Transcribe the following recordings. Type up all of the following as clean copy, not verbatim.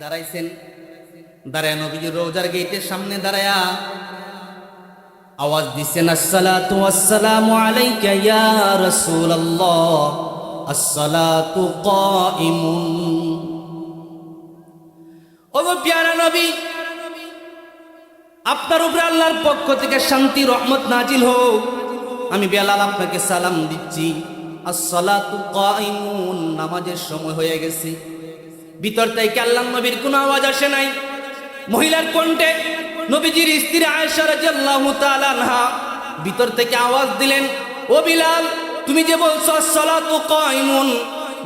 দাঁড়াইছেন। দাঁড়ায় নবীজির রওজার গেটের সামনে দাঁড়ায়া আওয়াজ দিচ্ছেন, আসসালাতু ওয়াসসালামু আলাইকা ইয়া রাসূলুল্লাহ, আসসালাতু কাইমুন। ওগো প্যারা নবী, আপনার উপরে আল্লাহর পক্ষ থেকে শান্তি রহমত নাজিল হোক। আমি বেলাল আপনাকে সালাম দিচ্ছি। আসসালাতু কাইমুন, নামাজের সময় হয়ে গেছে। ভিতর থেকে আল্লাহর নবীর কোনো আওয়াজ আসে নাই। মহিলার কণ্ঠে নবীজির স্ত্রী আয়েশা রাদিয়াল্লাহু তাআলা আনহা ভিতর থেকে আওয়াজ দিলেন, ও বিলাল, তুমি যে বলছো আসসালাতু কাইমুন,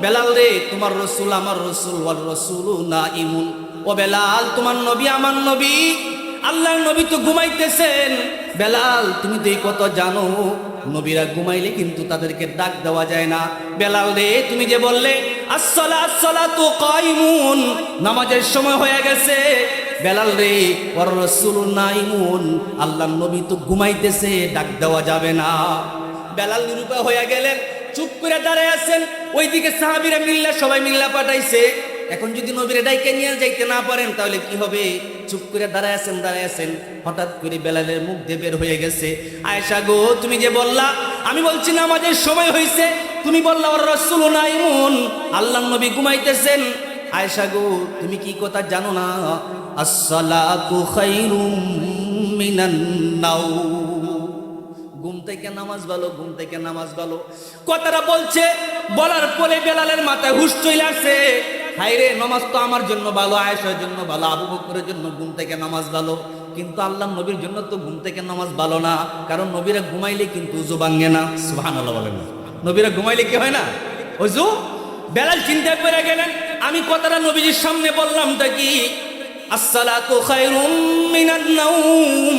বেলাল রে, তোমার রাসূল আমার রাসূল, ওয়াল রাসূলু নাইমুন। ও বেলাল, তোমার নবী আমার নবী, আল্লাহর নবী তো ঘুমাইতেছেন। বেলাল, তুমি তো এই কথা জানো, নবীরা ঘুমাইলে কিন্তু তাদেরকে ডাক দেওয়া যায় না। বেলাল রে, তুমি যে বললে আসসালাতু কাইমুন, নামাজের সময় হয়ে গেছে। বেলাল রে, ওয়ার রাসূলু নাইমুন, আল্লাহর নবী তো ঘুমাইতেছে, ডাক দেওয়া যাবে না। বেলাল নিরুপায় হয়ে গেলেন, চুপ করে দাঁড়ায় আছেন। ওইদিকে সাহাবীরা মিল্লা, সবাই মিল্লা পাঠাইছে। এখন যদি নবীরে ডাইকে নিয়ে যাইতে না পারেন তাহলে কি হবে? চুপ করে দাঁড়ায় আছেন। হঠাৎ করে বেলালের মুখ দিয়ে বের হয়ে গেছে, আয়েশা গো, তুমি যে বললা, আমি বলছি না আমাদের সময় হয়েছে, তুমি বললা ওর রাসূলু নাইমুন, আল্লাহর নবী ঘুমাইতেছেন। আয়েশা গো, তুমি কি কথা জানো না? আসসালাতু খায়রুম মিনান নাওম, ঘুম থেকে নামাজ ভালো, ঘুম থেকে নামাজ ভালো। কথাটা বলছে, বলার পরে বেলালের মাথায় হুশ চলে আসে। হায়রে, নামাজ তো আমার জন্য ভালো, আয়েশার জন্য ভালো, আবু বকরের জন্য ঘুম থেকে নামাজ ভালো, কিন্তু আল্লাহর নবীর জন্য তো ঘুম থেকে নামাজ ভালো না। কারণ নবীরা ঘুমাইলে কিন্তু উযু ভাঙে না। সুবহানাল্লাহ বলেন না? নবীরা ঘুমাইলে কি হয় না? উযু। বেলাল চিন্তা করে গেলেন, আমি কথাটা নবীজির সামনে বললাম তা কি, আসসালাতু খায়রুম মিনান নাওম,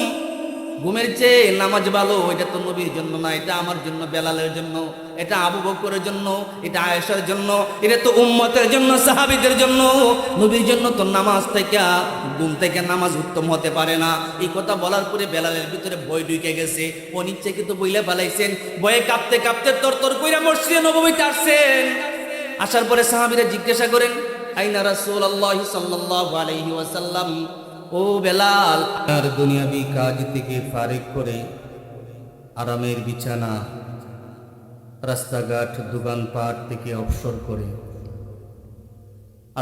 ঘুমের চেয়ে নামাজ ভালো, এটা তো নবীর জন্য না, এটা আমার জন্য, বেলালের জন্য, এটা আবু বকরের জন্য, এটা আয়েশার জন্য, এটা তো উম্মতের জন্য, সাহাবীদের জন্য। নবীর জন্য তো নামাজ থেকে, ঘুম থেকে নামাজ উত্তম হতে পারে না। এই কথা বলার পরে বেলালের ভিতরে ভয় ঢুকে গেছে। ও নিচ্ছে কিন্তু বইলে পালাইছেন, ভয়ে কাঁপতে কাঁপতে তরতর কইরা মসজিদে নববীতে আসছেন। আসার পরে সাহাবীরা জিজ্ঞাসা করেন, আইনা রাসূলুল্লাহ সাল্লাল্লাহু আলাইহি ওয়াসাল্লাম, ও বেলাল, আর দুনিয়াবি কাজ থেকে ফারিগ করে আরামের বিছানা, রাস্তাঘাট, দোকানপাট থেকে অবসর করে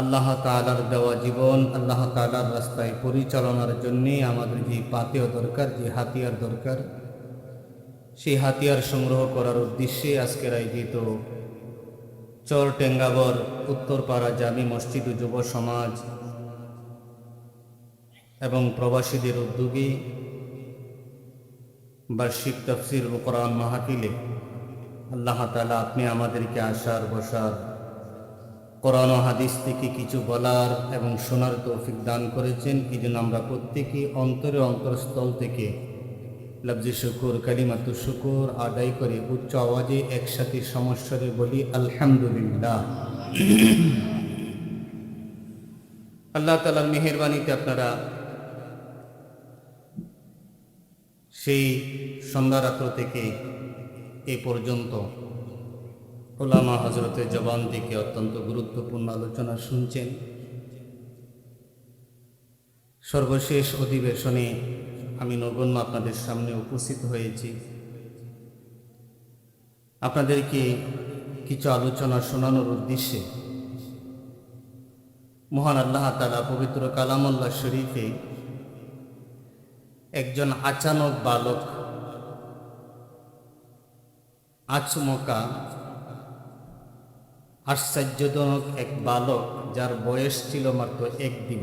আল্লাহ তাআলার দেওয়া জীবন আল্লাহ তাআলার রাস্তায় পরিচালনার জন্যে আমাদের যে পাথেয় দরকার, যে হাতিয়ার দরকার, সেই হাতিয়ার সংগ্রহ করার উদ্দেশ্যে আজকের আয়োজিত চরটেঙ্গাবর উত্তরপাড়া জামি মসজিদ ও যুব সমাজ এবং প্রবাসীদের উদ্যোগে বার্ষিক তাফসীরুল কোরআন মাহফিলে আল্লাহ তাআলা আপনি আমাদেরকে আসার বসার, কোরআন ও হাদিস থেকে কিছু বলার এবং শোনার তৌফিক দান করেছেন। এই জন্য আমরা প্রত্যেকে অন্তরস্থল থেকে লফজে শুকুর, কালিমাতু শুকুর আদায় করে উচ্চ আওয়াজে একসাথে সমস্বরে বলি আলহামদুলিল্লাহ। আল্লাহ তাআলার মেহেরবানিতে আপনারা সেই সন্ধ্যা রাত্র থেকে এ পর্যন্ত উলামা হযরতের জবান থেকে অত্যন্ত গুরুত্বপূর্ণ আলোচনা শুনছেন। সর্বশেষ অধিবেশনে আমি নগণ্য আপনাদের সামনে উপস্থিত হয়েছি। আপনাদেরকে কিছু আলোচনা শোনানোর উদ্দেশ্যে মহান আল্লাহ তাআলা পবিত্র কালামুল্লাহ শরীফে একজন আচানক বালক, আচমকা আশ্চর্যজনক এক বালক, যার বয়স ছিল মাত্র একদিন,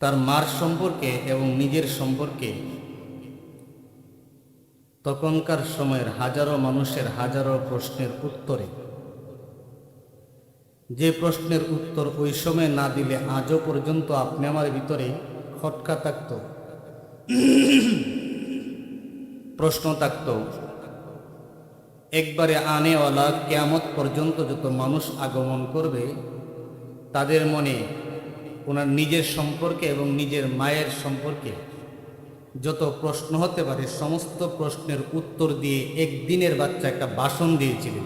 তার মার সম্পর্কে এবং নিজের সম্পর্কে তখনকার সময়ের হাজারো মানুষের হাজারো প্রশ্নের উত্তরে, যে প্রশ্নের উত্তর ওই সময় না দিলে আজও পর্যন্ত আপনি আমার ভিতরে খটকা থাকত, প্রশ্ন থাকত, একবারে আনেওয়ালা কিয়ামত পর্যন্ত যত মানুষ আগমন করবে তাদের মনে ওনার নিজের সম্পর্কে এবং নিজের মায়ের সম্পর্কে যত প্রশ্ন হতে পারে সমস্ত প্রশ্নের উত্তর দিয়ে একদিনের বাচ্চা একটা ভাষণ দিয়েছিলেন।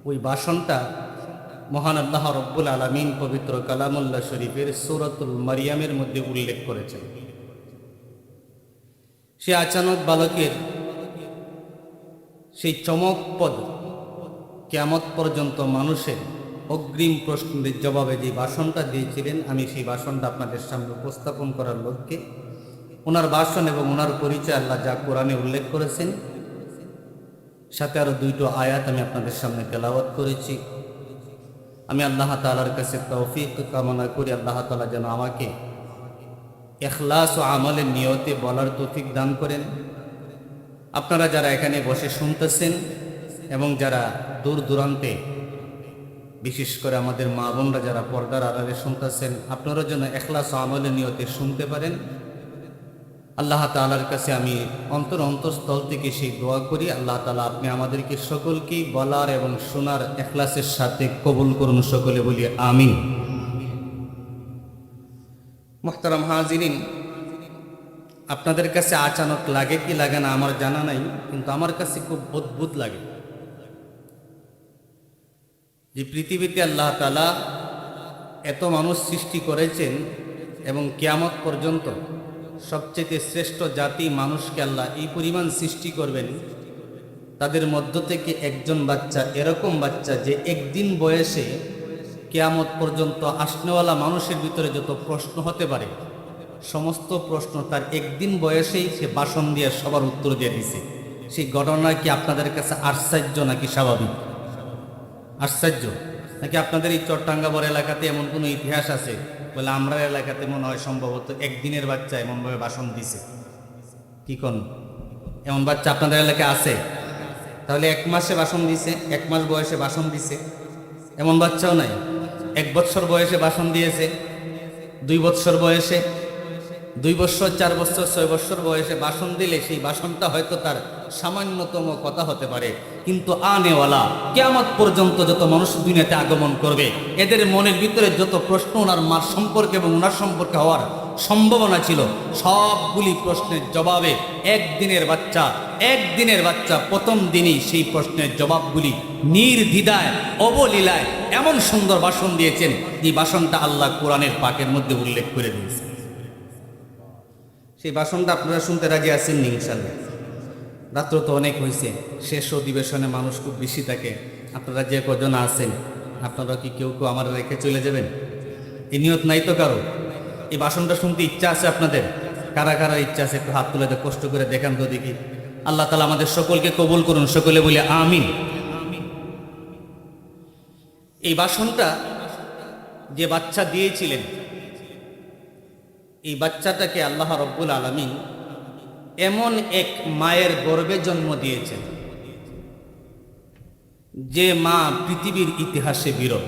ওই ভাষণটা মহান আল্লাহ রব্বুল আলামিন পবিত্র কালামুল্লাহ শরীফের সূরাতুল মারিয়ামের মধ্যে উল্লেখ করেছেন। সে আচানক বালকের সেই চমকপ্রদ কিয়ামত পর্যন্ত মানুষের অগ্রিম প্রশ্নের জবাবে যে ভাষণটা দিয়েছিলেন, আমি সেই ভাষণটা আপনাদের সামনে উপস্থাপন করার লক্ষ্যে ওনার ভাষণ এবং ওনার পরিচয় আল্লাহ যা কোরআনে উল্লেখ করেছেন, সাথে আরও দুইটো আয়াত আমি আপনাদের সামনে তেলাওয়াত করেছি। আমি আল্লাহ তাআলার কাছে তৌফিক কামনা করি, আল্লাহ তাআলা যেন আমাকে ইখলাস ও আমলের নিয়তে বলার তৌফিক দান করেন। আপনারা যারা এখানে বসে শুনতেছেন এবং যারা দূর দূরান্তে, বিশেষ করে আমাদের মা বোনরা যারা পর্দার আড়ালে শুনতেছেন, আপনারা যেন ইখলাস ও আমলের নিয়তে শুনতে পারেন। আল্লাহ তাআলার কাছে আমি অন্তরস্থল থেকে সেই দোয়া করি, আল্লাহ তাআলা আপনি আমাদেরকে সকলকেই বলার এবং শোনার ইখলাসের সাথে কবুল করুন, সকলে বলি আমিন। মুহতারাম হাজিরিন, আপনাদের কাছে আচানক লাগে কি লাগে না আমার জানা নাই, কিন্তু আমার কাছে খুব অদ্ভুত লাগে যে পৃথিবীতে আল্লাহ তাআলা এত মানুষ সৃষ্টি করেছেন এবং কিয়ামত পর্যন্ত সবচেয়ে শ্রেষ্ঠ জাতি মানুষকে আল্লাহ এই পরিমাণ সৃষ্টি করবেন, তাদের মধ্য থেকে একজন বাচ্চা, এরকম বাচ্চা যে একদিন বয়সে কিয়ামত পর্যন্ত আসনেওয়ালা মানুষের ভিতরে যত প্রশ্ন হতে পারে সমস্ত প্রশ্ন তার একদিন বয়সেই সে ভাষণ দিয়ে সবার উত্তর দিয়ে দিছে। সেই ঘটনা কি আপনাদের কাছে আশ্চর্য নাকি স্বাভাবিক? আশ্চর্য নাকি? আপনাদের এই চট্টাঙ্গাবর এলাকাতে এমন কোনো ইতিহাস আছে বলে আমরা এলাকাতে মনে হয় সম্ভবত একদিনের বাচ্চা এমনভাবে ভাষণ দিছে? কি কোন এমন বাচ্চা আপনাদের এলাকায় আছে? তাহলে 1 মাসে ভাষণ দিছে, 1 মাস বয়সে ভাষণ দিছে, এমন বাচ্চাও নাই? 1 বছর বয়সে ভাষণ দিয়েছে, 2 বছর বয়সে, 2 বছর, 4 বছর, 6 বছর বয়সে ভাষণ দিলে সেই ভাষণটা হয়তো তার সামান্যতম কথা হতে পারে, কিন্তু আনেওয়ালা কিয়ামত পর্যন্ত যত মানুষ দুনিয়াতে আগমন করবে এদের মনের ভিতরে যত প্রশ্ন ওনার মার সম্পর্কে এবং ওনার সম্পর্কে হওয়ার সম্ভাবনা ছিল, সবগুলি প্রশ্নের জবাবে একদিনের বাচ্চা প্রথম দিনই সেই প্রশ্নের জবাবগুলি নির্দ্বিধায় অবলীলায় এমন সুন্দর ভাষণ দিয়েছেন যে ভাষণটা আল্লাহ কোরআনের পাকের মধ্যে উল্লেখ করে দিয়েছে। সেই ভাষণটা আপনারা শুনতে রাজি আছেন ইনশাআল্লাহ? রাত্র তো অনেক হয়েছে, শেষ অধিবেশনে মানুষ খুব বেশি থাকে, আপনারা যে কজন আছেন আপনারা কি কেউ আমার রেখে চলে যাবেন? এই নিয়ত নাই তো কারো? এই ভাষণটা শুনতে ইচ্ছা আছে আপনাদের? কারা কারা ইচ্ছা আছে একটু হাত তুলে কষ্ট করে দেখান তো দেখি। আল্লাহ তাআলা আমাদের সকলকে কবুল করুন, সকলে বলে আমিন। এই ভাষণটা যে বাচ্চা দিয়েছিলেন, এই বাচ্চাটাকে আল্লাহ রব্বুল আলামিন এমন এক মায়ের গর্ভে জন্ম দিয়েছেন যে মা পৃথিবীর ইতিহাসে বিরল।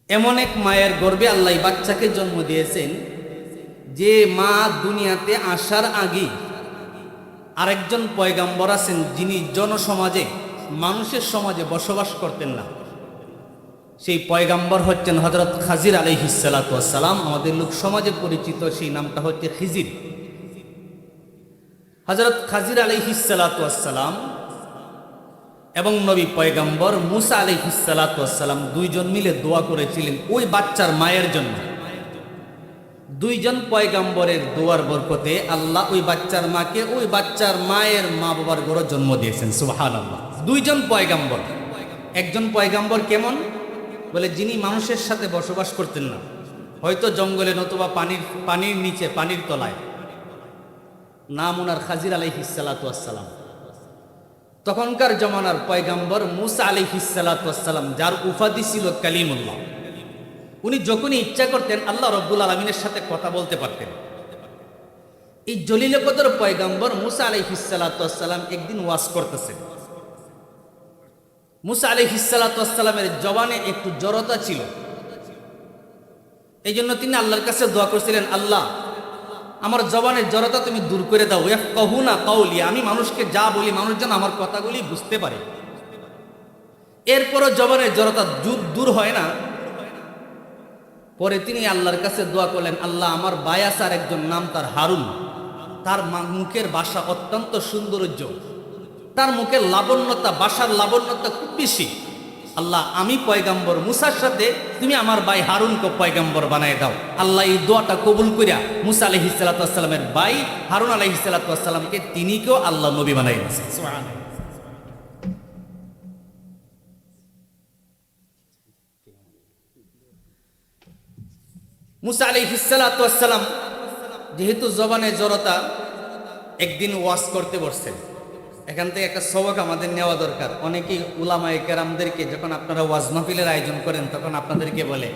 এমন এক মায়ের গর্ভে আল্লাহ বাচ্চাকে জন্ম দিয়েছেন যে মা দুনিয়াতে আসার আগে আরেকজন পয়গাম্বর আছেন যিনি জনসমাজে, মানুষের সমাজে বসবাস করতেন না। সেই পয়গাম্বর হচ্ছেন হযরত খাজির আলাইহিস সালাতু ওয়াস সালাম। আমাদের লোক সমাজে পরিচিত সেই নামটা হচ্ছে খিজির। হযরত খাজির আলাইহিস সালাতু ওয়াস সালাম এবং নবী পয়গাম্বর মুসা আলাইহিস সালাতু ওয়াস সালাম দুইজন মিলে দোয়া করেছিলেন ওই বাচ্চার মায়ের জন্য। দুইজন পয়গাম্বরের দোয়ার বরকতে আল্লাহ ওই বাচ্চার মাকে ওই বাচ্চার মায়ের মা বাবার ঘরে জন্ম দিয়েছেন। সুবহানাল্লাহ। দুইজন পয়গাম্বর। একজন পয়গাম্বর কেমন? বলে যিনি মানুষের সাথে বসবাস করতেন না, হয়তো জঙ্গলে নতুবা পানির নিচে, পানির তলায়। নাম ওনার খাজির আলাইহিস সালাতু ওয়াস সালাম। তখনকার জমানার পয়গাম্বর মুসা আলাইহিস সালাতু ওয়াস সালাম, যার উপাধি ছিল কালিমুল্লাহ। উনি যখনই ইচ্ছা করতেন আল্লাহ রব্বুল আলামিনের সাথে কথা বলতে পারতেন। এই জলিলে কদর পয়গাম্বর মুসা আলাইহিস সালাতু ওয়াস সালাম একদিন ওয়াজ করতেছেন। মুসা আলাইহিস সালাতু ওয়াস সালামের জবানে একটু জড়তা ছিল, এই জন্য তিনি আল্লাহর কাছে দোয়া করেছিলেন, আল্লাহ আমার জবানের জড়তা তুমি দূর করে দাও, ইয়াফকাহুনা কাওলি, আমি মানুষকে যা বলি মানুষ যেন আমার কথাগুলি বুঝতে পারে। এরপরও জবানের জড়তা দূর হয় না। পরে তিনি আল্লাহর কাছে দোয়া করলেন, আল্লাহ আমার বায়াসার একজন নাম তার হারুন, তার মুখের ভাষা অত্যন্ত সৌন্দর্য, তার মুখের লাবণ্যতা, ভাষার লাবণ্যতা খুব বেশি। আল্লাহ, আমি পয়গাম্বর মুসার সাথে তুমি আমার ভাই হারুনকে পয়গাম্বর বানায় দাও। আল্লাহ এই দোয়াটা কবুল করিয়া মুসা আলাইহিস সালাতু ওয়াস সালামের ভাই হারুন আলাইহিস সালাতু ওয়াস সালামকে তিনিকেও আল্লাহ নবী বানাই দিয়েছেন। সুবহানাল্লাহ। মুসা আলাইহিস সালাতু ওয়াস সালাম যেহেতু জবানে জড়তা, একদিন ওয়াজ করতে বসছেন। এখান থেকে একটা সবক আমাদের নেওয়া দরকার। অনেকেই উলামায়ে কেরামদেরকে যখন আপনারা ওয়াজ মাহফিলের আয়োজন করেন তখন আপনাদেরকে বলে,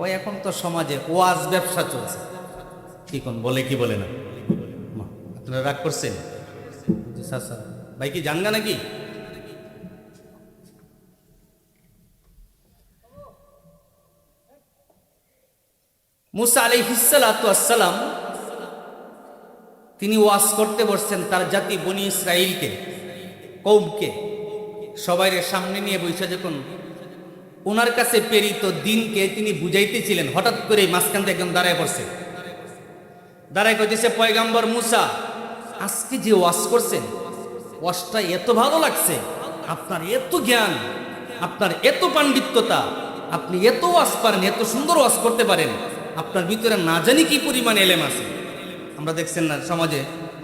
ওই এখন তো সমাজে ওয়াজ ব্যবসা চলছে। কি কোন বলে, কি বলে না? আপনারা রাগ করছেন? ভাই কি জানগা নাকি? মুসা আলাইহিস সালাতু ওয়াস সালাম তিনি ওয়াজ করতে বসছেন তার জাতি বনি ইসরাইলকে, কওমকে সবাইয়ের সামনে নিয়ে বৈশা যখন ওনার কাছে প্রেরিত দিনকে তিনি বুঝাইতেছিলেন, হঠাৎ করে মাঝখান থেকে একজন দাঁড়ায় পড়ছে। দাঁড়ায় কইতেছে, পয়গাম্বর মুসা, আজকে যে ওয়াজ করছেন ওয়াজটা এত ভালো লাগছে, আপনার এত জ্ঞান, আপনার এত পাণ্ডিত্যতা, আপনি এত ওয়াজ পারেন, এত সুন্দর ওয়াজ করতে পারেন, আপনার ভিতরে না জানি কি পরিমাণ এলেম আছে। আমরা দেখছেন না সমাজে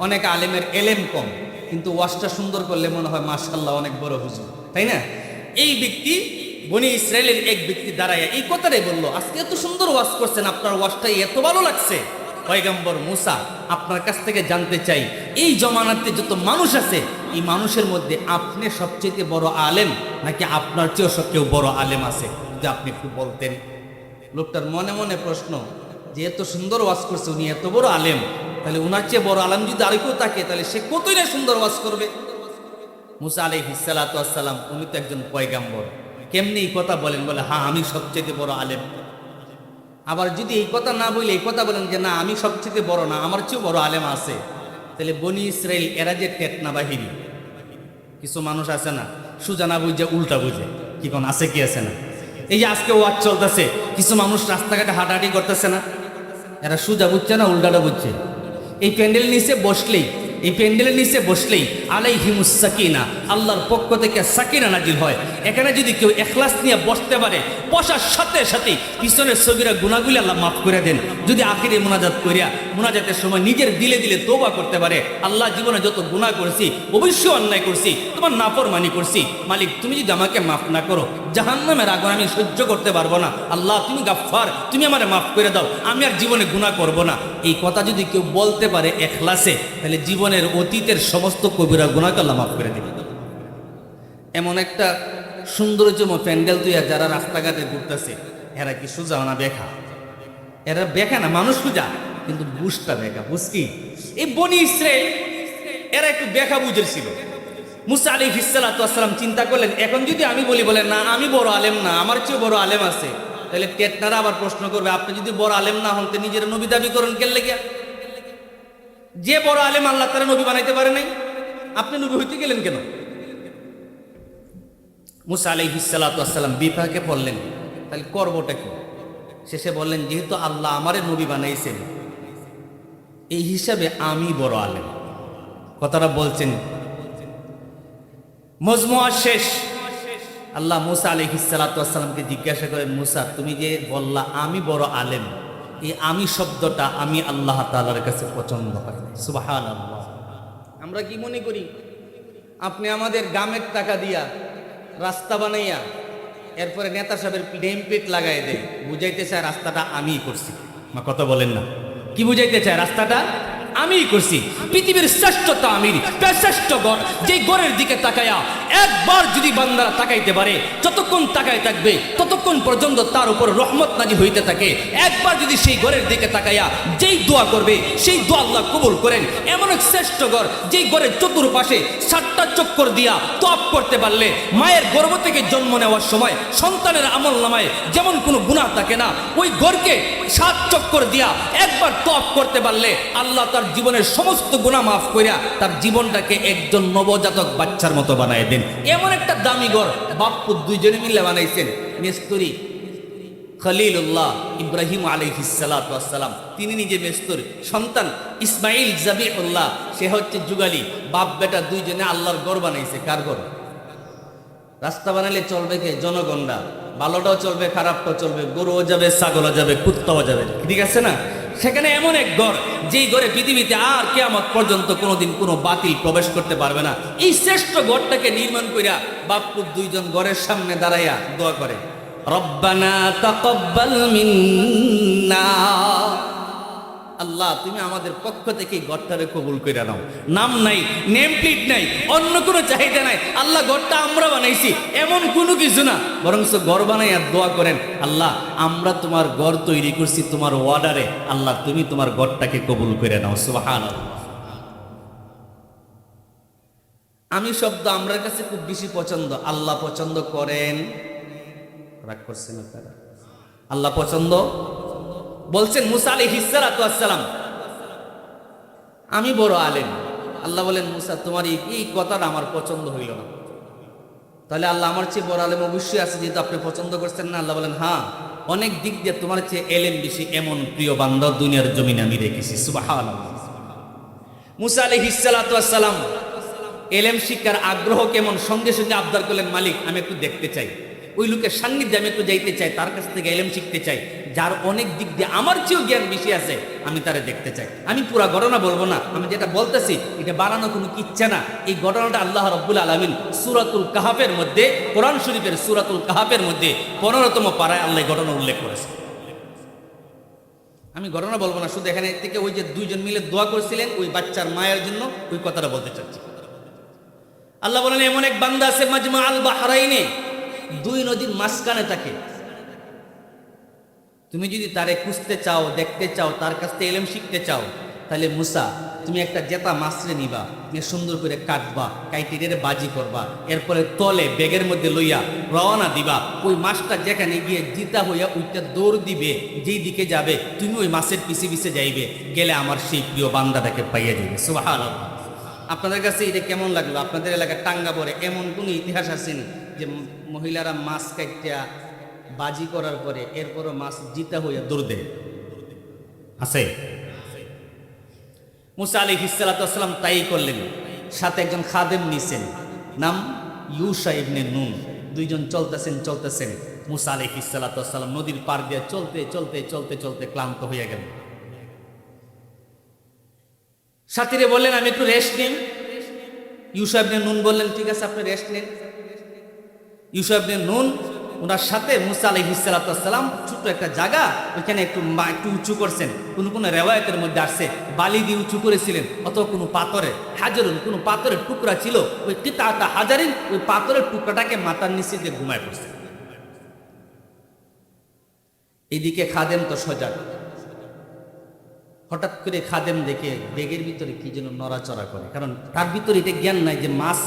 অনেক আলেমের এলেম কম, কিন্তু ওয়াজটা সুন্দর করলে মনে হয় মাশাআল্লাহ অনেক বড় হুজুর, তাই না? এই ব্যক্তি বনি ইসরায়েলের এক ব্যক্তি দাঁড়ায় এই কথাটাই বলল, আজকে এত সুন্দর ওয়াজ করছেন, আপনার ওয়াজটা এত ভালো লাগছে। পয়গম্বর মুসা, আপনার কাছ থেকে জানতে চাই, এই জমানাতে যত মানুষ আছে এই মানুষের মধ্যে আপনি সবচেয়ে বড় আলেম নাকি আপনার চেয়েও কেউ বড় আলেম আছে? যে আপনি একটু বলতেন। লোকটার মনে মনে প্রশ্ন যে এত সুন্দর ওয়াজ করছে, উনি এত বড় আলেম, তাহলে উনার চেয়ে বড় আলেম যদি আর কেউ থাকে তাহলে সে কতই না সুন্দর ওয়াজ করবে। মুসা আলাইহিস সালাতু ওয়াস সালাম, উনি তো একজন পয়গাম্বর, কেমনি এই কথা বলেন? বলে, হ্যাঁ আমি সবচেয়ে বড় আলেম। আবার যদি এই কথা না বলে এই কথা বলেন যে না আমি সবচেয়ে বড় না, আমার চেয়েও বড় আলেম আছে, তাহলে বনি ইসরাইল এরা যে টেটনা বাহিনী, কিছু মানুষ আছে না সুজা না বুঝে উল্টা বুঝে, কি কোন আছে কি আছে না? এই যে আজকে ওয়াজ চলতেছে, কিছু মানুষ রাস্তাঘাটে হাঁটাহাঁটি করতেছে না, এরা সুজা বুঝছে না উল্টাটা বুঝছে। এই প্যান্ডেল নিচে বসলেই, এই প্যান্ডেলের নিচে বসলেই আলাইহিমুস সাকিনা, আল্লাহর পক্ষ থেকে সাকিনা নাজিল হয়। এখানে যদি কেউ ইখলাস নিয়ে বসতে পারে, বসার সাথে সাথেই পিছনের সগীরা গুনাহগুলি আল্লাহ মাফ করে দেন। যদি আখিরে মুনাজাত করিয়া মুনাজাতের সময় নিজের দিলে দিলে তওবা করতে পারে, আল্লাহ জীবনে যত গুনাহ করেছি, অবশ্যই অন্যায় করছি, তোমার নাফরমানি করছি, মালিক তুমি যদি আমাকে মাফ না করো জাহান্নামের আগুন আমি সহ্য করতে পারবো না, আল্লাহ তুমি গাফফার, তুমি আমারে মাফ করে দাও, আমি আর জীবনে গুনাহ করব না। এই কথা যদি কেউ বলতে পারে ইখলাসে, তাহলে জীবনের অতীতের সমস্ত কবিরা গুনাহকে আল্লাহ মাফ করে দেবে। এমন একটা সৌন্দর্যম প্যান্ডেল তুইয়া যারা রাস্তাঘাটে ঘুরতেছে, এরা কি সুজা না বেখা? এরা বেখা না, মানুষ সুজা, কিন্তু বুঝটা বেখা। বুঝকি এই বনি ইসরাইল এরা একটু বেখা বুঝের ছিল। মুসা আলাইহিস সালাতু ওয়াস সালাম চিন্তা করলেন, এখন যদি আমি বলি বলে না আমি বড় আলেম না, আমার চেয়ে বড় আলেম আছে, তাহলে টেটনারা আবার প্রশ্ন করবে, আপনি যদি বড় আলেম না হন তো নিজের নবী দাবি করেন কেন লেগে? যে বড় আলেম আল্লাহ তারা নবী বানাইতে পারে নাই, আপনি নবী হইতে গেলেন কেন? মুসা আলাইহিস সালাতু ওয়াস সালাম বিপাকে পড়লেন, তাহলে করবোটা কি? শেষে বললেন, যেহেতু আল্লাহ আমারে নবী বানাইছেন, এই হিসাবে আমি বড় আলেম। কথাটা বলছেন মজমুয়া শেষ। আল্লাহ মুসা আলাইহিস সালাতু ওয়াস সালামকে জিজ্ঞাসা করেন, মুসা তুমি যে বললা আমি বড় আলেম, এই আমি শব্দটা আমি আল্লাহ তাআলার কাছে পছন্দ হয়। সুবহানাল্লাহ। আমরা কি মনে করি আপনি আমাদের গ্রামের টাকা দিয়া রাস্তা বানাইয়া এরপরে নেতা সাহেবের নেম প্লেট লাগাই দেয়, বুঝাইতে চায় রাস্তাটা আমিই করছি। মা কথা বলেন না, কি বুঝাইতে চায়? রাস্তাটা আমিই করছি। পৃথিবীর শ্রেষ্ঠতা আমির, শ্রেষ্ঠ গড়, যেই গড়ের দিকে তাকায়া একবার যদি বান্দারা তাকাইতে পারে, যতক্ষণ তাকায় থাকবে ততক্ষণ পর্যন্ত তার উপর রহমত নাজিল হইতে থাকে। একবার যদি সেই গড়ের দিকে তাকায়া যেই দোয়া করবে সেই দোয়া আল্লাহ কবুল করেন। এমন এক শ্রেষ্ঠ গড়, যেই গড়ের চতুর্পাশে 7টা চক্কর দিয়া তওয়াফ করতে পারলে মায়ের গর্ভ থেকে জন্ম নেওয়ার সময় সন্তানের আমল নামায় যেমন কোনো গুনাহ থাকে না, ওই গড়কে 7 চক্কর দিয়া একবার তওয়াফ করতে পারলে আল্লাহ তার জীবনের সমস্ত গুনাহ মাফ কইরা তার জীবনটাকে একজন নবজাতক বাচ্চার মতো বানায় দেন। এমন একটা দামি ঘর বাপ্পু দুইজনে মিলে বানাইছেন, মিস্ত্রি খলিলুল্লাহ ইব্রাহিম আলাইহিস সালাতু ওয়াস সালাম, তিনি নিজে মেস্তর সন্তান ইসমাইল জাবিহুল্লাহ, সে হচ্ছে যুগালি। বাপ বেটা দুইজনে আল্লাহর ঘর বানাইছে। কার ঘর? রাস্তা বানাইলে চলবে কে? জনগণরা। ভালোটাও চলবে, খারাপটাও চলবে, গরুও যাবে, ছাগলও যাবে, কুত্তাও যাবে, ঠিক আছে না? সেখানে এমন এক ঘর, যেই ঘরে পৃথিবীতে আর কিয়ামত পর্যন্ত কোনোদিন কোনো বাতিল প্রবেশ করতে পারবে না। এই শ্রেষ্ঠ ঘরটাকে নির্মাণ কইরা বাপপুত দুইজন ঘরের সামনে দাঁড়াইয়া দোয়া করে, রব্বানা তাকাব্বাল মিন্না, আল্লাহ তুমি আমাদের পক্ষ থেকে ঘরটারে কবুল কইরা নাও। নাম নাই, নেম প্লেট নাই, অন্য কোনো চাহিদা নাই। আল্লাহ ঘরটা আমরা বানাইছি এমন কোনো কিছু না, বরং ঘর বানাইয়া দোয়া করেন, আল্লাহ আমরা তোমার ঘর তৈরি করছি তোমার অর্ডারে, আল্লাহ তুমি তোমার ঘরটাকে কবুল করে নাও। সুবহানাল্লাহ। আমি শব্দ আমরার কাছে খুব বেশি পছন্দ, আল্লাহ পছন্দ করেন। রাগ করছেন আপনারা? আল্লাহ পছন্দ বলছেন মুসা আলাইহিস সালাতু ওয়াস সালাম, আমি বড় আলেম। আল্লাহ বলেন, মুসা তোমার এই কথাটা আমার পছন্দ হইল না। তাহলে আল্লাহ আমার চেয়ে বড় আলেম অবশ্যই আছে, যেহেতু আপনি পছন্দ করছেন না। আল্লাহ বলেন, হ্যাঁ অনেক দিক দিয়ে তোমার চেয়ে এলেম বেশি এমন প্রিয় বান্দা দুনিয়ার জমিনে আমি রেখেছি। সুবহানাল্লাহ। মুসা আলাইহিস সালাতু ওয়াস সালাম এলেম শিক্ষার আগ্রহ কেমন, সঙ্গে সঙ্গে আবদার করলেন, মালিক আমি একটু দেখতে চাই, ওই লোকের সান্নিধ্যে আমি একটু যাইতে চাই, তার কাছ থেকে এলেম শিখতে চাই, যার অনেক দিক দিয়ে আমার চেয়েও জ্ঞান বেশি আছে, আমি তারে দেখতে চাই। আমি পুরা ঘটনা বলবো না, আমি যেটা বলতেছি এটা বানানো কোনো কিচ্ছা না। এই ঘটনাটা আল্লাহ রাব্বুল আলামিন সূরাতুল কাহাফের মধ্যে, কোরআন শরীফের সূরাতুল কাহাফের মধ্যে 15তম পারায় আল্লাহ ঘটনা উল্লেখ করেছে। আমি ঘটনা বলবো না, শুধু এখানে থেকে ওই যে দুইজন মিলে দোয়া করছিলেন ওই বাচ্চার মায়ের জন্য, ওই কথাটা বলতে চাচ্ছি। আল্লাহ বলেন, এমন এক বান্দা আছে মাজমা আল বাহরাইনে, দুই নদীর মাঝখানে থাকে। তুমি যদি তারে খুঁজতে চাও, দেখতে চাও, তার কাছ থেকে এলেম শিখতে চাও, তাহলে মুসা তুমি একটা জেতা মাছরে নিবা, নিয়ে সুন্দর করে কাটবা, কাইটিরে বাজি করবা, এরপরে তলে ব্যাগের মধ্যে লইয়া রওনা দিবা। ওই মাছটা যেখানে গিয়ে জিতা হইয়া ওইটা দৌড় দিবে, যেই দিকে যাবে তুমি ওই মাছের পিছে পিছে যাইবে, গেলে আমার সেই প্রিয় বান্দাটাকে পাইয়া যাবে। সুবহানাল্লাহ। আপনাদের কাছে এটা কেমন লাগলো? আপনাদের এলাকায় টাঙ্গা পড়ে এমন কোন ইতিহাস আসেনি যে মহিলারা মাছ কাটিয়া বাজি করার পরে এরপরও মাছ জিতা হইয়া দৌড় দেয়? আছে? মুসা আলাইহিস সালাতু ওয়াস সালাম তাই করলেন। সাথে একজন খাদেম নিছেন, নাম ইউশা ইবনে নুন। দুইজন চলতেছেন। মুসা আলাইহিস সালাতু ওয়াস সালাম নদীর পার দিয়ে চলতে ক্লান্ত হইয়া গেলেন। সাথীরে বললেন, আমি একটু রেস্ট নিন। ইউশা ইবনে নুন বললেন, ঠিক আছে আপনি রেস্ট নিন। ইউশা ইবনে নুন ওনার সাথে মুসা আলাইহিস সালাতু ওয়াস সালাম ছোট্ট একটা জায়গা, ওইখানে একটু উঁচু করছেন। কোন রেওয়ায়েতের মধ্যে আসছে বালি দিয়ে উঁচু করেছিলেন, অথবা কোনো পাথরে হাজারুন, কোনো পাথরের টুকরা ছিল, ওই কিতাটা হাজারিন, ওই পাথরের টুকরাটাকে মাথার নিচে দিয়ে ঘুমায় পড়ছে। এদিকে খাদেম তো সজাগ। হঠাৎ করে খাদেম দেখে বেগের ভিতরে কি যেন নড়াচড়া করে, কারণ তার ভিতরে এটা জ্ঞান নাই যে মাছ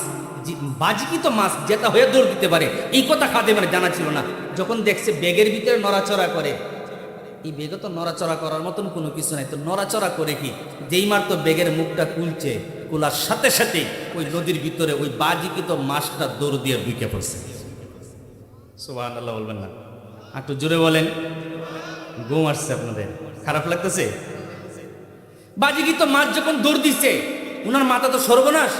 বাজিকি তো মাছ যেটা হয়ে দৌড় দিতে পারে, এই কথা খাদেমের জানা ছিল না। যখন দেখছে বেগের ভিতরে নড়াচড়া করে, এই বেগে তো নড়াচড়া করার মতন কোনো কিছু নাই, তো নড়াচড়া করে কি? যেই মার তো বেগের মুখটা খুলছে, খোলার সাথে সাথে ওই নদীর ভিতরে ওই বাজিকি তো মাছটা দৌড় দিয়ে ঢুকে পড়ছে। সুবহানাল্লাহ বলবেন না? একটু জোরে বলেন। ঘুম আসছে আপনাদের? খারাপ লাগতেছে? বাজিকি তো মাছ যখন দৌড় দিচ্ছে, উনার মাথা তো সর্বনাশ।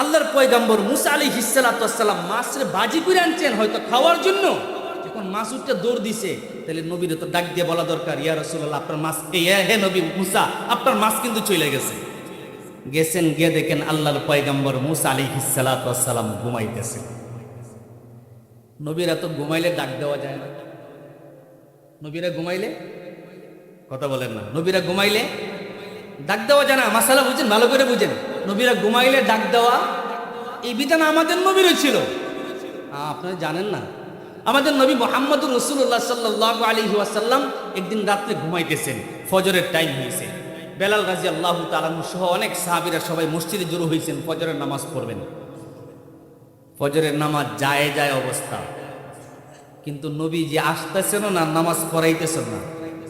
আল্লাহর পয়গাম্বর মুসা আলাইহিস সালাতু ওয়াস সালাম মাছের বাজি করে আনছেন হয়তো খাওয়ার জন্য। যখন মাছ উঠে দৌড় দিছে, তাহলে নবীর তো ডাক দিয়ে বলা দরকার, ইয়া রাসূলুল্লাহ আপনার মাছ, হে নবী মুসা আপনার মাছ কিন্তু চলে গেছে। গিয়ে দেখেন আল্লাহর পয়গাম্বর মুসা আলাইহিস সালাতু ওয়াস সালাম ঘুমাইতেছে। নবীরা তো ঘুমাইলে ডাক দেওয়া যায় না। নবীরা ঘুমাইলে, কথা বলেন না, নবীরা ঘুমাইলে ডাক দেওয়া যায় না। মাসালা বুঝেন, ভালো করে বুঝেন। নবীরা ঘুমাইলে ডাক দেওয়া, এই বিধান আমাদের নবীরও ছিল। আপনারা জানেন না, আমাদের নবী মুহাম্মদুর রাসূলুল্লাহ সাল্লাল্লাহু আলাইহি ওয়াসাল্লাম একদিন রাত্রে ঘুমাইতেছেন, ফজরের টাইম হয়েছে। বেলাল রাদিয়াল্লাহু তাআলা সহ অনেক সাহাবীরা সবাই মসজিদে জড়ো হয়েছেন ফজরের নামাজ পড়বেন। ফজরের নামাজ যায় অবস্থা, কিন্তু নবী যে আসতেছেন না, নামাজ পড়াইতেছেন না।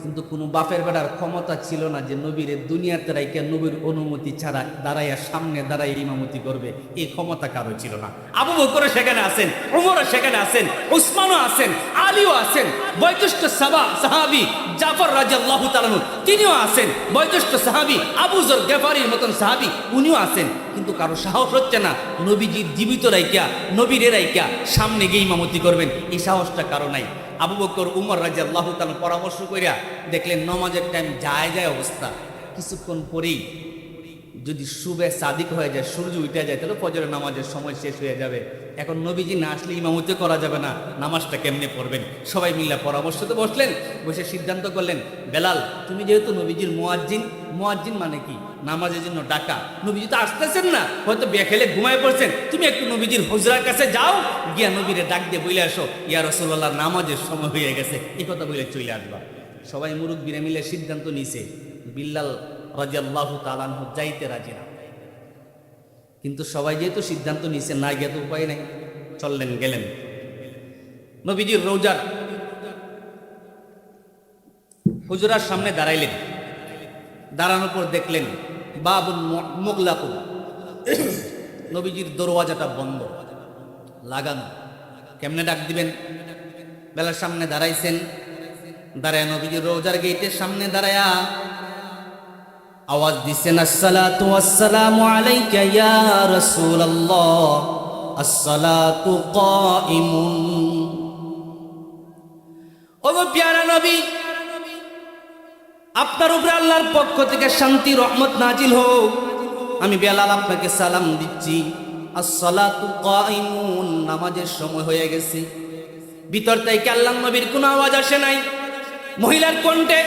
কিন্তু কোনো বাপের বেটার ক্ষমতা ছিল না যে নবীর দুনিয়াতে রাইকে নবীর অনুমতি ছাড়া দাঁড়াইয়া সামনে দাঁড়াই ইমামতি করবে, এই ক্ষমতা কারো ছিল না। আবু বকর সেখানে আছেন, ওমর সেখানে আছেন, উসমানও আছেন, আলীও আছেন, বয়োজ্যেষ্ঠ সাহাবী জাফর রাদিয়াল্লাহু তাআলা আনহু তিনিও আছেন, বয়োজ্যেষ্ঠ সাহাবী আবু যর গেফারির মতন সাহাবী উনিও আছেন, কিন্তু কারো সাহস হচ্ছে না নবীজির জীবিত রাইকা নবীরে রাইকা সামনে গিয়ে ইমামতি করবেন, এই সাহসটা কারো নাই। আবু বকর উমর রাদিয়াল্লাহু তাআলা পরামর্শ কইরা দেখলেন নামাজের টাইম যায় অবস্থা, কিছুক্ষণ পরেই যদি সুবে সাদিক হয়ে যায়, সূর্য উঠে যায়, তাহলে ফজরের নামাজের সময় শেষ হয়ে যাবে। এখন নবীজি না আসলে ইমামতি করা যাবে না, নামাজটা কেমনে পড়বেন? সবাই মিলে পরামর্শতে বসলেন, বসে সিদ্ধান্ত করলেন, বেলাল তুমি যেহেতু নবীজির মুয়াজ্জিন মানে কি নামাজের জন্য ডাকা, নবীজি তো আসতেছেন না, হয়তো বেখেলে ঘুমায় পড়ছেন, তুমি একটু নবীজির হুজরার কাছে যাও, গিয়া নবীরে ডাক দিয়ে বলে আসো, ইয়া রাসূলুল্লাহ নামাজের সময় হয়ে গেছে, এই কথা বলে চলে আসবা। সবাই মুরব্বিরা মিলে সিদ্ধান্ত নিছে, বিল্লাল রাদিয়াল্লাহু তাআলা আনহু যাইতে রাজি না, কিন্তু সবাই যেহেতু সিদ্ধান্ত নিছে, না গিয়ে তো উপায় নাই, চললেন গেলেন নবীজির রওজার হুজরার সামনে দাঁড়াইলেন। দাঁড়ানোর পর দেখলেন বাবুল মুগলাকুন, নবীজির দরওয়াজাটা বন্ধ লাগানো। কেমনে ডাক দিবেন? বেলার সামনে দাঁড়াইছেন, দাঁড়ায় নবীজির রওজার গেটের সামনে দাঁড়ায়া আওয়াজ দিচ্ছেন, আসসালাতু ওয়াসসালামু আলাইকা ইয়া রাসূলুল্লাহ, আসসালাতু কাইমুন। ওগো প্যারা নবী, আপনার উপরে আল্লাহর পক্ষ থেকে শান্তি রহমত নাজিল হোক, আমি বেলাল আপনাকে সালাম দিচ্ছি, আসসালাতু কাইমুন, নামাজের সময় হয়ে গেছে। ভিতর থেকে আল্লাহর নবীর কোনো আওয়াজ আসে নাই, মহিলার কণ্ঠে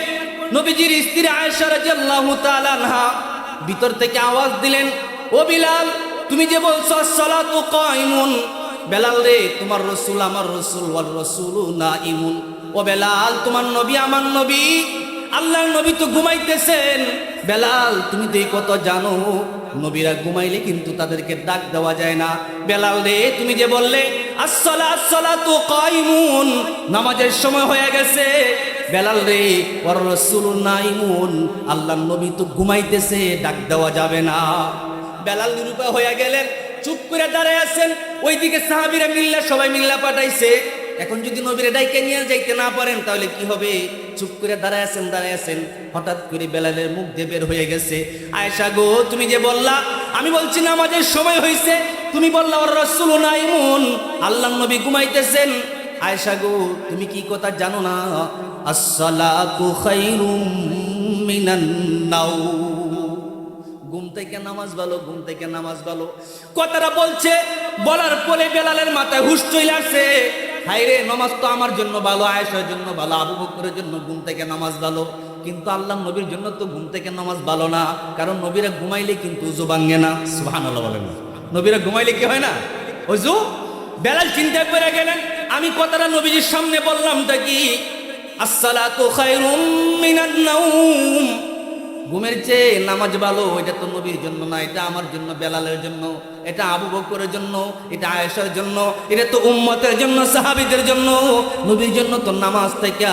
নবীজির স্ত্রী আয়েশা রাদিয়াল্লাহু তাআলা আনহা ভিতর থেকে আওয়াজ দিলেন, ও বিলাল তুমি যে বলছো আসসালাতু কাইমুন, বেলাল রে তোমার রাসূল আমার রাসূল ওয়ার রাসূলু নাইমুন, ও বেলাল তোমার নবী আমার নবী, আল্লাহর নবী তো ঘুমাইতেছেন। বেলাল তুমি তো এই কথা জানো, নবীরা ঘুমাইলে কিন্তু তাদেরকে ডাক দেওয়া যায় না। বেলাল রে তুমি যে বললে আসসালাতু কাইমুন, নামাজের সময় হয়ে গেছে, বেলাল রে ওয়ার রাসূলু নাইমুন, আল্লাহর নবী তো ঘুমাইতেছে, ডাক দেওয়া যাবে না। বেলাল নিরুপায় হয়ে গেলেন, চুপ করে দাঁড়ায় আছেন। ওইদিকে সাহাবীরা মিল্লা সবাই মিল্লা পাঠাইছে, এখন যদি নবীরে ডাইকে নিয়ে যাইতে না পারেন তাহলে কি হবে? চুপ করে দাঁড়ায় আছেন। হঠাৎ করে বেলালের মুখ দিয়ে বের হয়ে গেছে, আয়েশা গো তুমি যে বললা, আমি বলছি নামাজের সময় হয়েছে, তুমি বললা ওর রাসূলু নাইমুন, আল্লাহর নবী ঘুমাইতেছেন। আয়েশা গো তুমি কি কথা জানো না? আসসালাতু খায়রুম মিনান নাওম, ঘুম থেকে নামাজ ভালো, ঘুম থেকে নামাজ ভালো। কথাটা বলছে, বলার পরে বেলালের মাথায় হুশ চলে আসছে, হায়রে নামাজ তো আমার জন্য ভালো, আয়েশার জন্য ভালো, আবু বকরের জন্য ঘুম থেকে নামাজ ভালো, কিন্তু আল্লাহর নবীর জন্য তো ঘুম থেকে নামাজ ভালো না, কারণ নবীরা ঘুমাইলে কিন্তু ওযু ভাঙে না। সুবহানাল্লাহ বলেন, নবীরা ঘুমাইলে কি হয় না? ওযু। বেলাল চিন্তা করে গেলেন, আমি কথাটা নবীজির সামনে বললাম তা কি আসসালাতু খায়রুম মিনান নাওম, ঘুমের চেয়ে নামাজ ভালো, এটা তো নবীর জন্য না, এটা আমার জন্য, বেলালের জন্য, এটা আবু বকরের জন্য, এটা আয়েশার জন্য, এটা তো উম্মতের জন্য, সাহাবীদের জন্য। নবীর জন্য তো নামাজ থেকে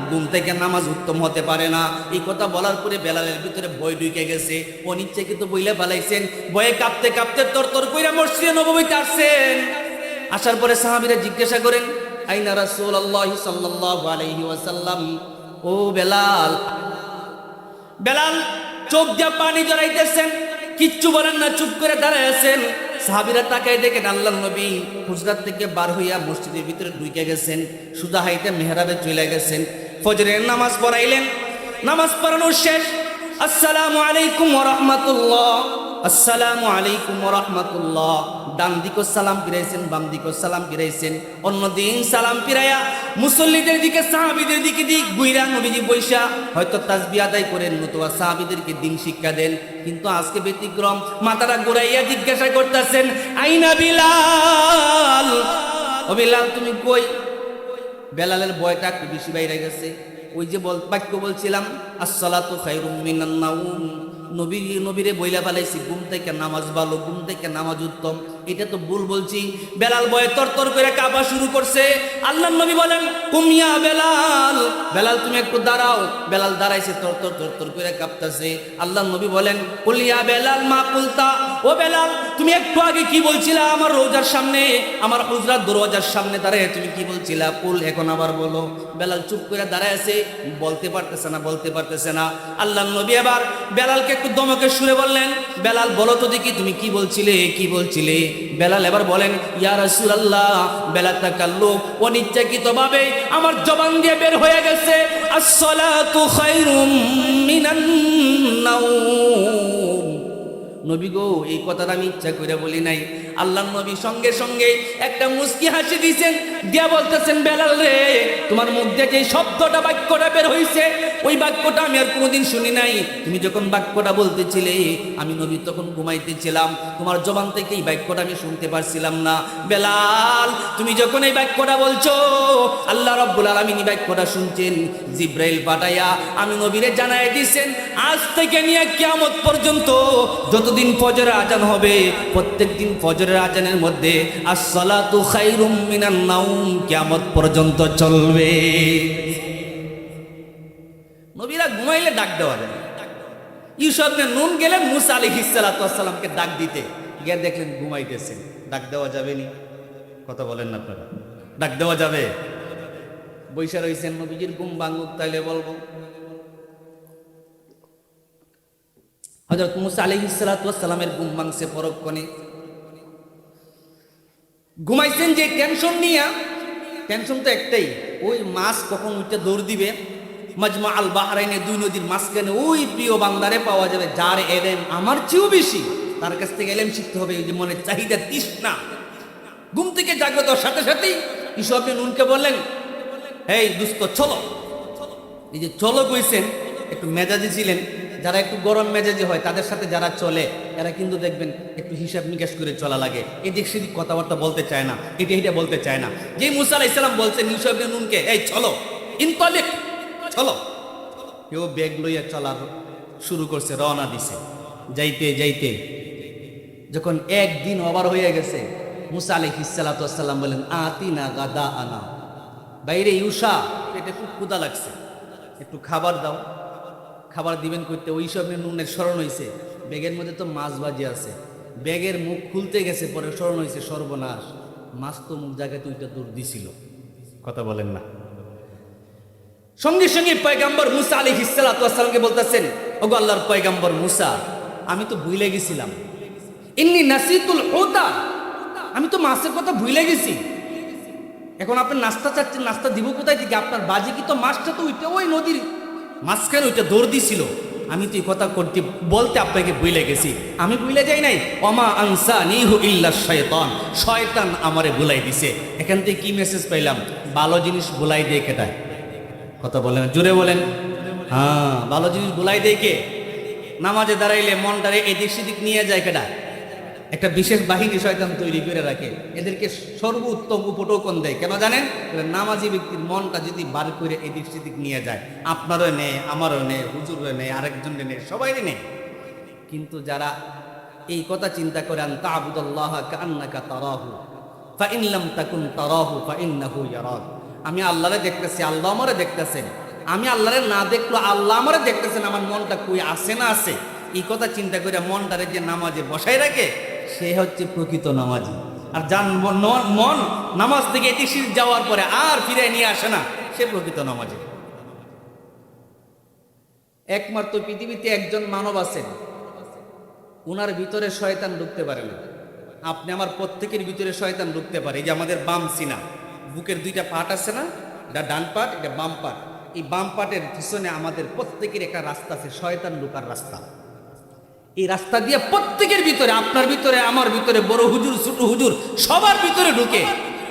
ঘুম থেকে নামাজ উত্তম হতে পারে না। এই কথা বলার পরে বেলালের ভিতরে ভয় ঢুকে গেছে, অনিচ্ছাকৃত বইলা পালাইছেন, ভয়ে কাঁপতে কাঁপতে তরতর কইরা মসজিদে নববীতে আসছেন। আসার পরে সাহাবীরা জিজ্ঞাসা করেন, আইনা রাসূলুল্লাহ সাল্লাল্লাহু আলাইহি ওয়াসাল্লাম, ও বেলাল। বেলাল চোখ দিয়ে পানি জড়াইতেছেন, কিচ্ছু বলেন না, চুপ করে দাঁড়ায় আছেন। সাহাবীরা তাকায় দেখেন আল্লাহর নবী হুজরাত থেকে বার হইয়া মসজিদের ভিতরে ঢুকে গেছেন, সুদা হাইতে মেহরাবে চলে গেছেন। ফজরের নামাজ পড়াইলেন, নামাজ পড়ানো শেষ, আসসালামু আলাইকুম ওয়া রাহমাতুল্লাহ, আসসালামু আলাইকুম ওয়া রাহমাতুল্লাহ, ডান দিকে সালাম ফিরাইছেন, বাম দিকে সালাম ফিরাইছেন। অন্যদিন সালাম ফিরাইয়া মুসল্লিদের দিকে সাহাবীদের দিকে দিক বুইরা নবীজি বৈশা হয়তো তাসবিহ আদায় করেন, নতুবা সাহাবীদেরকে দিন শিক্ষা দেন, কিন্তু আজকে ব্যতিক্রম, মাথাটা ঘুরাইয়া জিজ্ঞাসা করতেছেন, আইনা বিলাল, ও বিলাল তুমি কই? বেলালের ভয়টা একটু বেশি বাইরে গেছে। ওই যে বাক্য বলছিলাম আসসালাতু খায়রুম মিনান নাওম, নবীরে বইলা ফেলাইছি ঘুম থেকে নামাজ ভালো, ঘুম থেকে নামাজ উত্তম, এটা তো ভুল বলছি। বেলাল ভয়ে তরতর করে কাঁপা শুরু করছে। আল্লাহর নবী বলেন কুমিয়া বেলাল, বেলাল তুমি একটু দাঁড়াও। বেলাল দাঁড়াইছে, তরতর তরতর করে কাঁপতেছে। আল্লাহর নবী বলেন কুলিয়া বেলাল মা কুলতা, ও বেলাল তুমি একটু আগে কি বলছিলা আমার রোজার সামনে, আমার হুজরার দরওয়াজার সামনে দাঁড়ায় তুমি কি বলছিলা, কুল এখন আবার বলো। বেলাল চুপ করে দাঁড়ায় আছে, বলতে পারতেছে না, বলতে পারতেছে না। আল্লাহর নবী এবার বেলালকে একটু দমকে সুরে বললেন বেলাল বলো তো দেখি তুমি কি বলছিলে, কি বলছিলে। বেলাল এবার বলেন ইয়া রাসূলুল্লাহ, বেলাল তাকাল্লুম অনিচ্ছাকৃতভাবে আমার জবান দিয়ে বের হয়ে গেছে আসসালাতু খায়রুম মিনান নাওম। নবী গো এই কথাটা আমি ইচ্ছা করে বলি নাই। আল্লাহর নবী সঙ্গে সঙ্গে একটা মুস্কি হাসি দিয়েছেন, দিয়া বলতেছেন বেলাল রে তোমার মুখ দিয়ে যে শব্দটা বাক্যটা বের হইছে ওই বাক্যটা আমি আর কোনোদিন শুনি নাই। তুমি যখন বাক্যটা বলতেছিলে আমি নবী তখন ঘুমাইতেছিলাম, তোমার জবান থেকে এই বাক্যটা আমি শুনতে পারছিলাম না। বেলাল তুমি যখন এই বাক্যটা বলছো আল্লাহ রাব্বুল আলামিন এই বাক্যটা শুনছেন, জিব্রাইল পাঠাইয়া আমি নবীরে জানাই দিয়েছেন আজ থেকে নিয়ে কিয়ামত পর্যন্ত যতদিন ফজরের আজান হবে প্রত্যেকদিন ফজরের আজানের মধ্যে আসসালাতু খায়রুম মিনান নাওম কিয়ামত পর্যন্ত চলবে। নবীরা ঘুমাইলে ডাক দেওয়া যায়। ইউসুফ ইবনে নুন গেলেন মুসা আলাইহিস সালাতু ওয়াস সালামকে ডাক দিতে, গিয়ে দেখলেন ঘুমাইতেছেন। ডাক দেওয়া যাবে নি? কথা বলেন না আপনারা, ডাক দেওয়া যাবে? বৈশা রইছেন, নবীজির ঘুম ভাঙুক তাইলে বলবো। হযরত মুসা আলাইহিস সালাতু ওয়াস সালামের ঘুম ভাঙছে পরক্ষণে। ঘুমাইছেন যে টেনশন নিয়া, টেনশন তো একটাই, ওই মাছ কখন উঠে দৌড় দিবে মাজমা আল বাহরাইনে দুই নদীর মাঝখানে ওই প্রিয় বান্দারে পাওয়া যাবে যার এলেম আমার চেয়েও বেশি, তার কাছ থেকে এলেম শিখতে হবে। ওই যে মনের চাহিদা তৃষ্ণা। ঘুম থেকে জাগ্রত সাথে সাথেই ইউসুফ ইবনে নুনকে বললেন এই দুস্ত চলো। এই যে চলো কইছেন একটু মেজাজি ছিলেন, যারা একটু গরম মেজাজি হয় তাদের সাথে যারা চলে এরা কিন্তু দেখবেন একটু হিসাব নিকাশ করে চলা লাগে, এদিক সেদিক কথাবার্তা বলতে চায় না, এটা বলতে চায় না। যে মুসা আলাইহিস সালাম বলছেন ইউসুফ ইবনে নুনকে এই চলো, ইনতালিক চলো, কেউ ব্যাগ লইয়া চলা শুরু করছে, রওনা দিছে। যাইতে যাইতে যখন একদিন ওভার হয়ে গেছে মুসা আলাইহিস সালাতু ওয়াস সালাম বলেন আতিনা গাদা আনা, বাইরে ইউসা পেটে খুব ক্ষুধা লাগছে, একটু খাবার দাও। খাবার দিবেন করতে ওই সব নুনের স্মরণ হয়েছে ব্যাগের মধ্যে তো মাছ ভাজি আছে। ব্যাগের মুখ খুলতে গেছে, পরে স্মরণ হয়েছে সর্বনাশ, মাছ তো মুখ জায়গায় তুইটা দৌড় দিছিল। কথা বলেন না। সঙ্গে সঙ্গে পয়গাম্বর মুসা আলাইহিস সালাতু ওয়াস সালামকে বলতেছেন ওগো আল্লাহর পয়গাম্বর মুসা, আমি তো ভুলে গেছিলাম, ইন্নী নাসিতুল হুদা, আমি তো মাছের কথা ভুলে গেছি। এখন আপনি নাস্তা চাচ্ছেন, নাস্তা দিব কোথায় থেকে? আপনার বাজি কি তো মাছটা তো ওইটা ওই নদীর মাঝখানে ওইটা দৌড় দিছিল, আমি তো এই কথা করতে বলতে আপনাকে ভুলে গেছি। আমি ভুলে যাই নাই, ওমা আনসানিহু ইল্লা শায়তান, শয়তান আমারে ভুলাই দিছে। এখান থেকে কি মেসেজ পাইলাম? ভালো জিনিস ভুলাই দিয়ে কেটায়। কথা বলেন, জোরে বলেন। হ্যাঁ, ভালো জিনিস ভুলাই দিয়ে কে? নামাজে দাঁড়াইলে মনটারে এদিক সেদিক নিয়ে যায় কেটা? একটা বিশেষ বাহিনী শয়তান তৈরি করে রাখে, এদেরকে সর্বোত্তম উপটোকন দেয়। কেন জানেন? নামাজি ব্যক্তির মনটা যদি বার করে এদিক সেদিক নিয়ে যায়, আপনারও নেই, আমারও নেই, হুজুরও নেই, আরেকজনের নেই, সবাই নেই। কিন্তু যারা এই কথা চিন্তা করে আনতা আবুদাল্লাহ কান্নাকা তারাহু ফাইন লাম তাকুন তারাহু ফাইন্নাহু ইয়ারাক, আমি আল্লাহরে দেখতেছি, আল্লাহ আমারে দেখতেছেন, আমি আল্লাহরে না দেখলো আল্লাহ আমারে দেখতেছেন, আমার মনটা কই আছে না আছে, এই কথা চিন্তা করে মনটারে যে নামাজে বসাই রাখে সে হচ্ছে প্রকৃত নামাজি। আর যার মন নামাজ থেকে এদিক যাওয়ার পরে আর ফিরে নিয়ে আসে না, সে প্রকৃত নামাজি। একমাত্র পৃথিবীতে একজন মানব আছেন, উনার ভিতরে শয়তান ঢুকতে পারে না। আপনি আমার প্রত্যেকের ভিতরে শয়তান ঢুকতে পারে। এই যে আমাদের বাম সিনা, বুকের দুইটা পাট আছে না, এটা ডান পাট, এটা বাম পাট। এই বাম পাটের পিছনে আমাদের প্রত্যেকের একটা রাস্তা আছে, শয়তান ঢুকার রাস্তা। এই রাস্তা দিয়ে প্রত্যেকের ভিতরে, আপনার ভিতরে, আমার ভিতরে, বড় হুজুর, ছোট হুজুর, সবার ভিতরে ঢুকে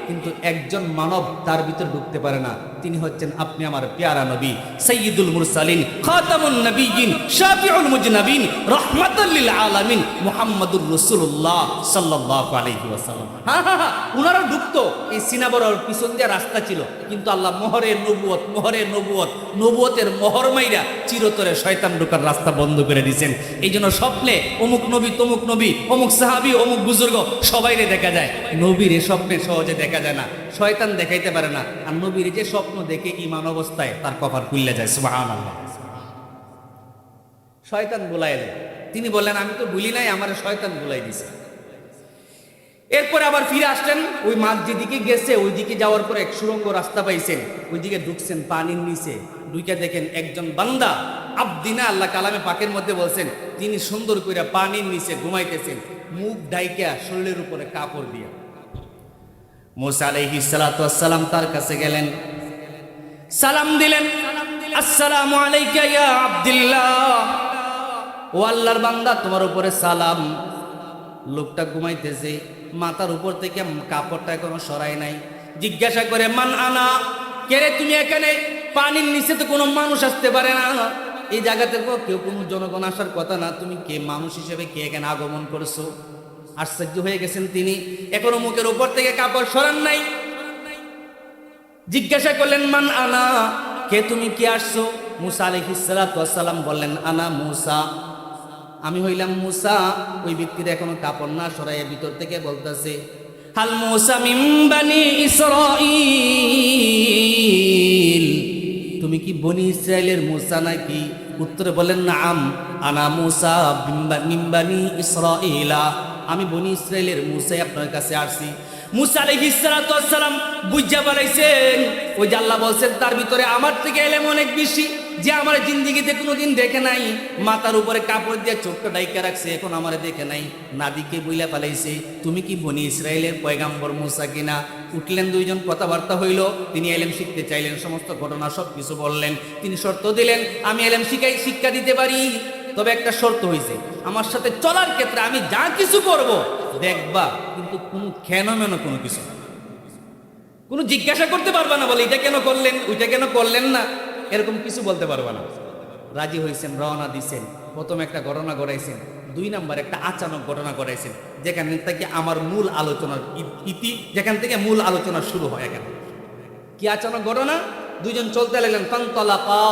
কিন্তু একজন মানব তার ভিতর ঢুকতে পারে না। তিনি হচ্ছেন আপনি আমার পেয়ারা নবী, সাইয়্যিদুল মুরসালিন, খাতামুন নবিয়্যিন, শাফিউল মুজনাবিন, রাহমাতাল লিল আলামিন, মুহাম্মাদুর রাসূলুল্লাহ সাল্লাল্লাহু আলাইহি ওয়াসাল্লাম। হ্যাঁ, উনারা ঢুকতো। এই সিনাবরার পিছন দিয়ে রাস্তা ছিল, কিন্তু আল্লাহ মোহরের নবুয়তের মোহর মাইরা চিরতরে শয়তান ঢোকার রাস্তা বন্ধ করে দিয়েছেন। এই জন্য স্বপ্নে অমুক নবী, তমুক নবী, অমুক সাহাবী, অমুক বুজুর্গ সবাইরে দেখা যায়, নবীর স্বপ্নে সহজে দেখা যায় না, শয়তান দেখাইতে পারে না। আর নবীর যে স্বপ্ন দেখে ঈমান অবস্থায় তার কপাল খুলে যায়। সুবহানাল্লাহ। শয়তান বুলাই দেয়। তিনি বললেন আমি তো ভুলি নাই, আমার শয়তান বুলাই দিছে। এরপরে আবার ফিরে আসলেন, ওই মাঠ যেদিকে গেছে ওই দিকে যাওয়ার পর এক সুড়ঙ্গ রাস্তা পাইছেন, ওইদিকে ঢুকছেন পানির নিচে। ঢুকে দেখেন একজন বান্দা আব্দিনা, আল্লাহ কালামে পাকের মধ্যে বলছেন, তিনি সুন্দর করে পানির নিচে ঘুমাইতেছেন, মুখ ডাইকা শরীরের উপরে কাপড় দিয়া। মুসা আলাইহিস সালাতু ওয়াস সালাম তার কাছে গেলেন, সালাম দিলেন, আসসালামু আলাইকা ইয়া আব্দুল্লাহ, ও আল্লাহর বান্দা তোমার উপরে সালাম। লোকটা ঘুমাইতেছে, মাথার উপর থেকে কাপড়টা এখনো সরাই নাই। জিজ্ঞাসা করে মান আনা, কে রে তুমি? এখানে পানির নিচে তো কোনো মানুষ আসতে পারে না, এই জায়গাতে কেউ কোনো জনগণ আসার কথা না, তুমি কে মানুষ হিসেবে কে এখানে আগমন করছো? আশ্চর্য হয়ে গেছেন তিনি, এখনো মুখের উপর থেকে কাপড় সরান নাই। জিজ্ঞাসা করলেন মান আনা, কে তুমি, কে আসছো? মুসা আলাইহিস সালাতু ওয়াস সালাম বললেন আনা মুসা, আমি হইলাম মুসা। ওই ব্যক্তির এখনো কাপড় না সরাইয়া ভিতর থেকে বলতেছে হাল মুসা মিন বানি ইসরাঈল, তুমি কি বনি ইসরাইলের মুসা নাকি? উত্তরে বলেন নাম, আনা মুসা মিন বানি ইসরাঈলা, আমি বনি ইসরাইলের মুসাই আপনার কাছে আসছি। মুসা আলাইহিস সালাতু ওয়াস সালাম বুঝা বলাইছেন, ওই যে আল্লাহ বলছেন তার ভিতরে আমার থেকে এলেম অনেক বেশি, যে আমার জিন্দিগিতে কোনোদিন দেখে নাই, মাথার উপরে কাপড় দিয়ে চোখটা ডাইকা রাখছে, এখন আমারে দেখে নাই, নাদিকে বইলা ফেলাইছে তুমি কি বনি ইসরাইলের পয়গাম্বর মুসা কিনা? উঠলেন দুইজন, কথাবার্তা হইল, তিনি এলেম শিখতে চাইলেন, সমস্ত ঘটনা সব কিছু বললেন। তিনি শর্ত দিলেন আমি এলেম শিক্ষা দিতে পারি, তবে একটা শর্ত হয়েছে, আমার সাথে চলার ক্ষেত্রে আমি যা কিছু করব দেখবা, কিন্তু কোনো খেনমেনো কোনো কিছু, কোনো জিজ্ঞাসা করতে পারবা না, বলে এটা কেন করলেন, ওইটা কেন করলেন না, এরকম কিছু বলতে পারবা না। রাজি হয়েছেন, রওনা দিছেন। প্রথম একটা ঘটনা ঘটাইছেন, 2 নাম্বার একটা আচানক ঘটনা ঘটাইছেন, যেখান থেকে আমার মূল আলোচনার যেখান থেকে মূল আলোচনা শুরু হয়। এখানে কি আচানক ঘটনা? দুইজন চলতে লাগলেন, ফানতালাকা,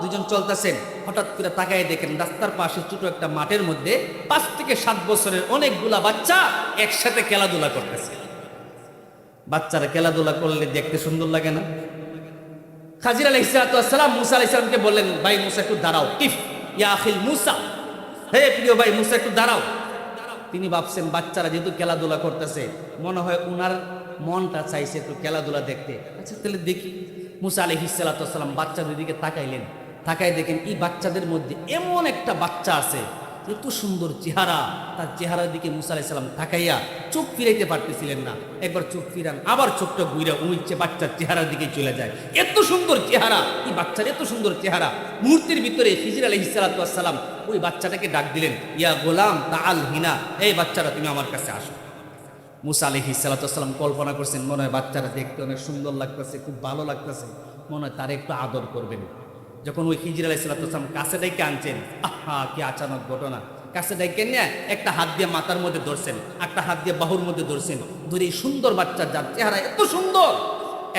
দুইজন চলতেছেন, হঠাৎ করে তাকায় দেখেন রাস্তার পাশে ছোট একটা মাঠের মধ্যে 5 থেকে 7 বছরের অনেকগুলা বাচ্চা একসাথে খেলাধুলা করতেছে। বাচ্চারা খেলাধুলা করলে দেখতে সুন্দর লাগে না? খাজির আলাইহিস সালাম মুসা আলাইহিস সালামকে বললেন, ভাই মুসা একটু দাঁড়াও, কিফ ইয়া আখিল মুসা, হে প্রিয় ভাই মুসা একটু দাঁড়াও। তিনি ভাবছেন বাচ্চারা যেহেতু খেলাধুলা করতেছে, মনে হয় উনার মনটা চাইছে একটু খেলাধুলা দেখতে, আচ্ছা তাহলে দেখি। মুসা আলাইহিস সালাম বাচ্চাদের দিকে তাকাইলেন, তাকায় দেখেন এই বাচ্চাদের মধ্যে এমন একটা বাচ্চা আছে, এত সুন্দর চেহারা, তার চেহারার দিকে মুসা আলাইহিস সালাম তাকাইয়া চোখ ফিরাইতে পারতেছিলেন না। একবার চোখ ফিরান, আবার চোখটা ঘুরে উইচ্ছে বাচ্চার চেহারার দিকে চলে যায়। এত সুন্দর চেহারা, এই বাচ্চার এত সুন্দর চেহারা। মুহূর্তের ভিতরে খিজির আলাইহিস সালাম ওই বাচ্চাটাকে ডাক দিলেন, ইয়া গোলাম তাআল হিনা, এই বাচ্চারা তুমি আমার কাছে আসো। মুসা আলাইহিস সালাম কল্পনা করছেন, মনে হয় বাচ্চারা দেখতে অনেক সুন্দর লাগতেছে, খুব ভালো লাগতেছে, মনে হয় তার একটু আদর করবেন। যখন ওই খিজির আলাইহিস সালাম কাছে ডেকে আনছেন, আহা কি আচানক ঘটনা! কাছে ডেকে নিয়ে একটা হাত দিয়ে মাথার মধ্যে ধরছেন, একটা হাত দিয়ে বাহুর মধ্যে ধরছেন, ধরে এই সুন্দর বাচ্চার যার চেহারা এত সুন্দর,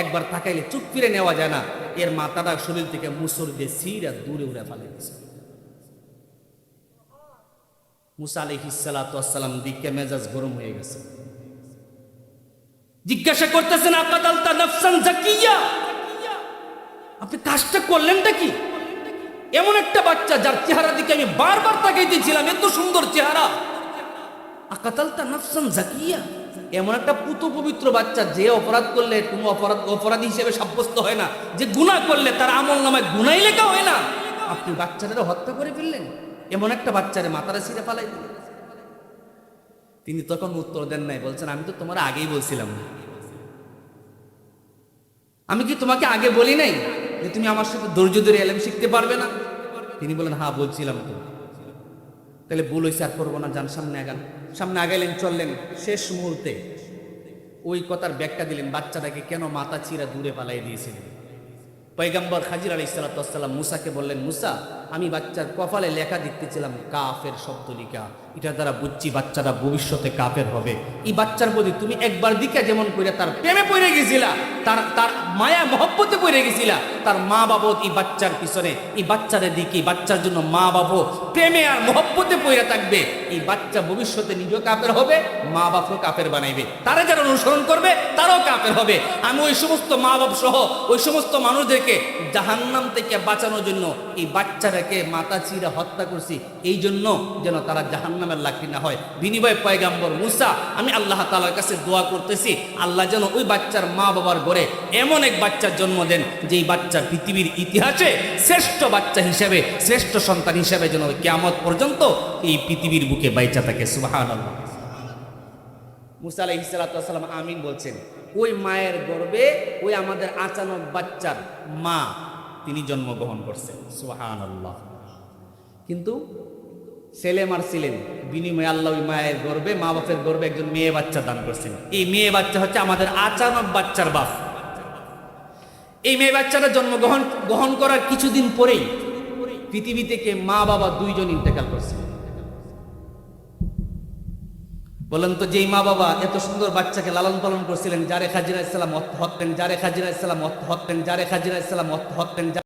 একবার তাকাইলে চুপ ফিরে নেওয়া যায় না, এর মাথাটা শরীর থেকে মুসর দিয়ে সিরা দূরে উড়ে ফেলে দিয়েছে। মুসা আলাইহিস সালাম দিকে মেজাজ গরম হয়ে গেছে, জিজ্ঞাসা করতেছেন আকাতালতা নাফসান জাকিয়া, আপনি কাজটা করলেনটা কি? এমন একটা বাচ্চা যার চেহারা দিকে আমি বারবার তাকাইতেছিলাম, এত সুন্দর চেহারা, আকাতালতা নাফসান জাকিয়া, এমন একটা পুত পবিত্র বাচ্চা যে অপরাধ করলে কোনো অপরাধী হিসেবে সাব্যস্ত হয় না, যে গুনাহ করলে তার আমল নামায় গুনাই লেখা হয় না, আপনি বাচ্চাটারে হত্যা করে ফেললেন, এমন একটা বাচ্চারে মাথারে ছিঁড়ে ফালাই দিলেন। তিনি তখন উত্তর দেন নাই, বলছেন আমি তো তোমার আগেই বলছিলাম, আমি কি তোমাকে আগে বলি নাই যে তুমি আমার সাথে ধৈর্য ধরে এলেম শিখতে পারবে না? তিনি বলেন হ্যাঁ বলছিলাম তো। তাহলে ভুল হয়েছে, আর করবো না, যান সামনে আগান। সামনে আগাইলেন, চললেন, শেষ মুহূর্তে ওই কথার ব্যাখ্যা দিলেন, বাচ্চাটাকে কেন মাথা চিরা দূরে পালাই দিয়েছিলেন। পয়গম্বর খাজির আলাইহিস সালাম মুসাকে বললেন, মুসা, আমি বাচ্চার কপালে লেখা দেখতেছিলাম কাফের শব্দ লিখা, এটা দ্বারা বুঝছি বাচ্চাটা ভবিষ্যতে কাফের হবে। এই বাচ্চার প্রতি তুমি একবার দিকে যেমন করে তার প্রেমে পড়ে গেছিলা, তার মায়া মহব্বতে পড়ে গেছিলা, তার মা বাবা এই বাচ্চার পিছনে, এই বাচ্চাদের দিকে, বাচ্চার জন্য মা বাবা প্রেমে আর মহব্বতে পড়ে থাকবে। এই বাচ্চা ভবিষ্যতে নিজেও কাফের হবে, মা বাপও কাফের বানাইবে, তারা যারা অনুসরণ করবে তারাও কাফের হবে। আমি ওই সমস্ত মা বাপ সহ ওই সমস্ত মানুষদেরকে জাহান্নাম থেকে বাঁচানোর জন্য এই বাচ্চাটাকে মাথা চিরা হত্যা করছি, এই জন্য যেন তারা জাহান্নামের লাকড়ি না হয়। বিনিময়ে পয়গম্বর মুসা, আমি আল্লাহ তাআলার কাছে দোয়া করতেছি, আল্লাহ যেন ওই বাচ্চার মা বাবার ঘরে এমন এক বাচ্চার জন্ম দেন, যে এই বাচ্চা পৃথিবীর ইতিহাসে শ্রেষ্ঠ বাচ্চা হিসেবে, শ্রেষ্ঠ সন্তান হিসেবে যেন কিয়ামত পর্যন্ত এই পৃথিবীর বুকে বাইচা থাকে। সুবহানাল্লাহ। মুসা আলাইহিস সালাম আমিন বলছেন। ওই মায়ের গর্ভে ওই আমাদের আচানক বাচ্চার মা তিনি জন্মগ্রহণ করছেন। সুবহানাল্লাহ। কিন্তু ছেলে মারছিলেন, বিনিময়ে আল্লাহ ওই মায়ের গর্ভে, মা বাপের গর্ভে একজন মেয়ে বাচ্চা দান করছেন। এই মেয়ে বাচ্চা হচ্ছে আমাদের আচানক বাচ্চার বাপ। এই মেয়ে বাচ্চাটা জন্মগ্রহণ করার কিছুদিন পরেই পৃথিবী থেকে মা বাবা দুইজন ইন্তেকাল করছে। বলেন তো, যেই মা বাবা এত সুন্দর বাচ্চাকে লালন পালন করছিলেন, যারে খাজির আলাইহিস সালাম হত্যেন, যারে খাজির আলাইহিস সালাম হত্যেন, যারে খাজির আলাইহিস সালাম হত্যেন।